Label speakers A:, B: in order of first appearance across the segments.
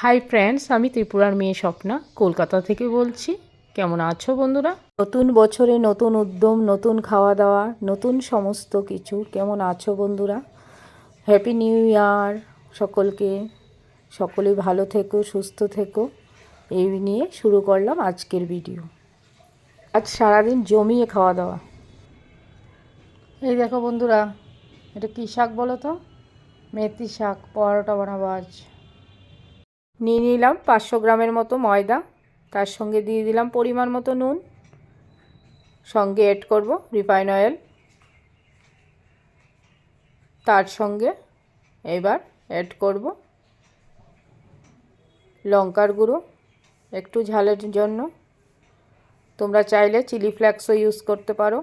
A: Hi friends, আমি ত্রিপুরার মেয়ে স্বপ্না কলকাতা থেকে বলছি। কেমন আছো বন্ধুরা? নতুন বছরে নতুন উদ্যম, নতুন খাওয়া দাওয়া, নতুন সমস্ত কিছু। কেমন আছো বন্ধুরা? হ্যাপি নিউ ইয়ার সকলকে। সকলেই ভালো থেকো, সুস্থ থেকো, এই নিয়ে শুরু করলাম আজকের ভিডিও। আজ সারাদিন জমিয়ে খাওয়া দাওয়া। এই দেখো বন্ধুরা, এটা কী শাক বলো তো? মেথি শাক। পরোটা বানাবো আজ। নিয়ে নিলাম 500 গ্রামের মতো ময়দা, তার সঙ্গে দিয়ে দিলাম পরিমাণ মতো নুন, সঙ্গে অ্যাড করব রিফাইন অয়েল, তার সঙ্গে এবার অ্যাড করব লঙ্কার গুঁড়ো একটু ঝালের জন্য। তোমরা চাইলে চিলি ফ্লেক্সও ইউজ করতে পারো,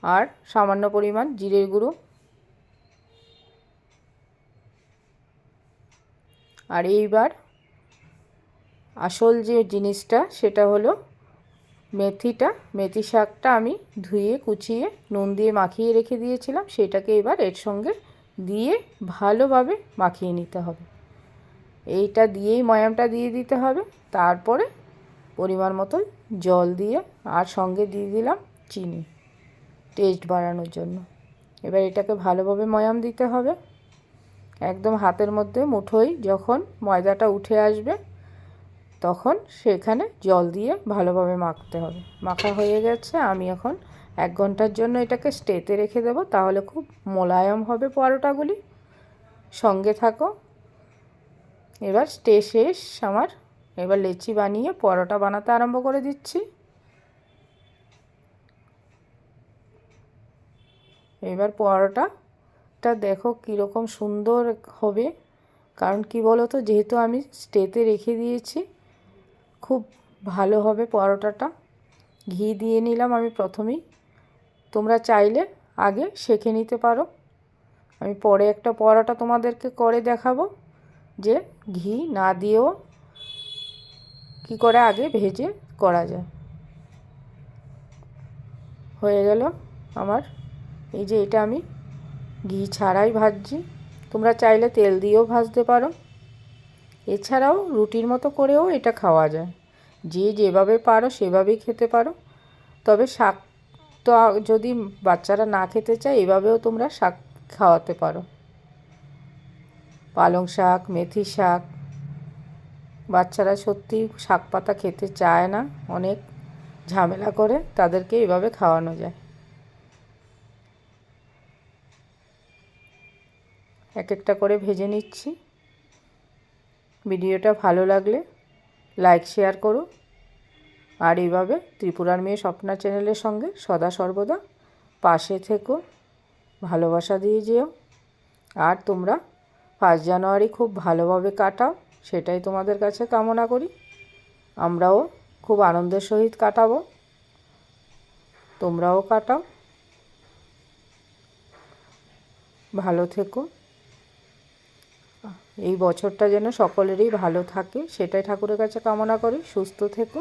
A: আর সামান্য পরিমাণ জিরের গুঁড়ো। আর এইবার আসল যে জিনিসটা সেটা হলো মেথি শাকটা আমি ধুয়ে কুচিয়ে নুন দিয়ে মাখিয়ে রেখে দিয়েছিলাম, সেটাকে এবার এর সঙ্গে দিয়ে ভালোভাবে মাখিয়ে নিতে হবে। এইটা দিয়েই ময়ামটা দিয়ে দিতে হবে। তারপরে পরিমাণ মতো জল দিয়ে আর সঙ্গে দিয়ে দিলাম চিনি টেস্ট বাড়ানোর জন্য। এবার এটাকে ভালোভাবে ময়াম দিতে হবে। একদম হাতের মধ্যে মুঠোয় যখন ময়দাটা উঠে আসবে তখন সেখানে জল দিয়ে ভালোভাবে মাখতে হবে। মাখা হয়ে গেছে, আমি এখন 1 ঘন্টার জন্য এটাকে স্টেতে রেখে দেবো, তাহলে খুব মোলায়েম হবে পরোটাগুলি। সঙ্গে থাকো। এবার স্টে শেষ আমার। এবার লেচি বানিয়ে পরোটা বানাতে আরম্ভ করে দিচ্ছি। এবার পরোটাটা দেখো কীরকম সুন্দর হবে। কারণ কি বলো তো, যেহেতু আমি স্টেতে রেখে দিয়েছি, খুব ভালো হবে পরোটাটা। ঘি দিয়ে নিলাম আমি প্রথমেই। তোমরা চাইলে আগে সেঁকে নিতে পারো। আমি পরে একটা পরোটা তোমাদেরকে করে দেখাবো যে ঘি না দিয়েও কি করে আগে ভেজে করা যায়। হয়ে গেল আমার। এই যে এটা আমি ঘি ছাড়াই ভাজছি। তোমরা চাইলে তেল দিয়েও ভাজতে পারো। এছাড়াও রুটির মতো করেও এটা খাওয়া যায়। যে যেভাবে পারো সেভাবেই খেতে পারো। তবে শাক তো যদি বাচ্চারা না খেতে চায়, এভাবেও তোমরা শাক খাওয়াতে পারো। পালং শাক, মেথি শাক, বাচ্চারা সত্যি শাক পাতা খেতে চায় না, অনেক ঝামেলা করে, তাদেরকে এভাবে খাওয়ানো যায়। এক একটা করে ভেজে নিচ্ছি। ভিডিওটা ভালো লাগলে লাইক শেয়ার করো। আর এইভাবে ত্রিপুরার মেয়ে স্বপ্না চ্যানেলের সঙ্গে সদা সর্বদা পাশে থেকো, ভালোবাসা দিয়ে যেও। আর তোমরা 1 জানুয়ারি খুব ভালোভাবে কাটাও, সেটাই তোমাদের কাছে কামনা করি। আমরাও খুব আনন্দের সহিত কাটাবো, তোমরাও কাটাও। ভালো থেকো। এই বছরটা যেন সকলেরই ভালো থাকে, সেটাই ঠাকুরের কাছে কামনা করি। সুস্থ থেকো।